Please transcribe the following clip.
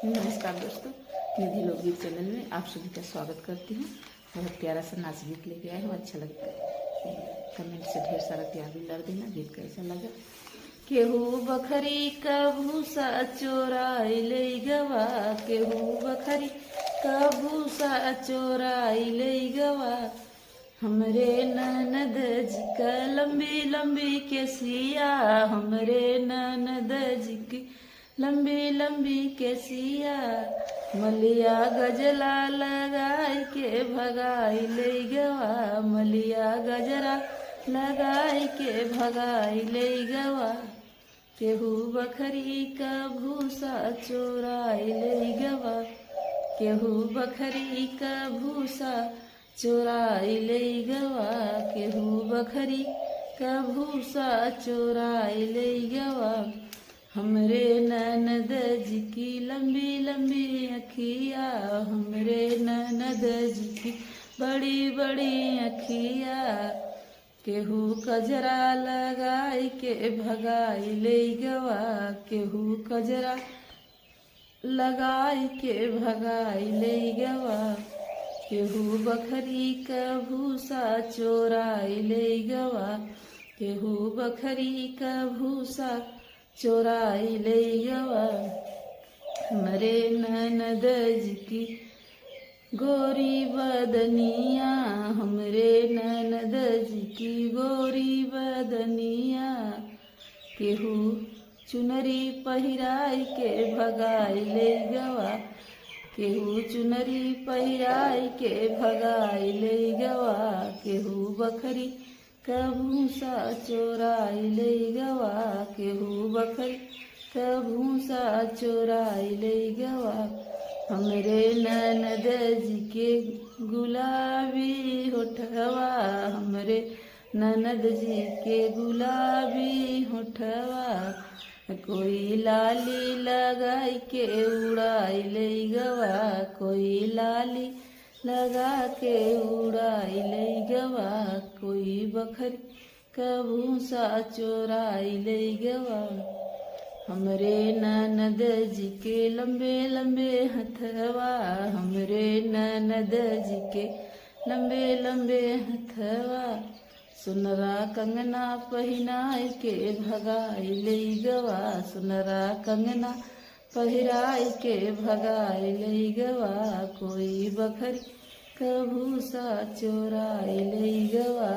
नमस्कार दोस्तों, निधि लोकगीत चैनल में आप सभी का स्वागत करती हूँ। बहुत प्यारा सा नाच गीत लेके आए हूँ। अच्छा लगता है कमेंट से ढेर सारा प्यार भी लड़ देना। गीत कैसा लगा? केहू बखरी का भूसा चोराई ले गवा, केहू बखरी का भूसा चोराई ले गवा। हमरे ननद जी का लंबी लंबी केसिया, हमरे ननद जी की लंबी लंबी केसिया। मलिया गजला लगाई के भगाई ले गवा, मलिया गजरा लगाई के भगाई ले गवा। केहू बखरी का भूसा चोराई ले गवा, केहू बखरी का भूसा चोराई ले गवा, केहू बखरी का भूसा चोराई ले गवा। हमरे ननद जी की लंबी लंबी अखिया, हमरे ननद जी की बड़ी बड़ी अखिया। केहू कजरा लगाई के भगाई ले गवा, केहू कजरा लगाई के भगाई ले गवा। केहू बखरी का भूसा चोराई ले गवा, केहू बखरी का भूसा चोराई ले गवा। हमरे ननद जी की गोरी बदनिया, हमरे ननद जी की गोरी बदनिया। केहू चुनरी पहिराई के भगाई ले गवा, केहू चुनरी पहिराई के भगाई ले गवा। केहू बखरी का भूसा चोराई ले गवा, केहू बखरी का भूसा चोराई ले गवा। हमरे ननद जी के गुलाबी होठवा, हमरे ननद जी के गुलाबी होठवा। कोई लाली लगाई के उड़ाई ले गवा, कोई लाली लगा के उड़ाई ले गवा। कोई बखरी का भूसा चोराई ले गवा। हमरे ननद जी के लंबे लंबे हथवा, हमरे ननद जी के लंबे लंबे हथवा। सुनरा कंगना पहिनाई के भगाई ले गवा, सुनरा कंगना पहिराई के भगाई ले गवा। कोई बखरी का भूसा चोराई ले गवा।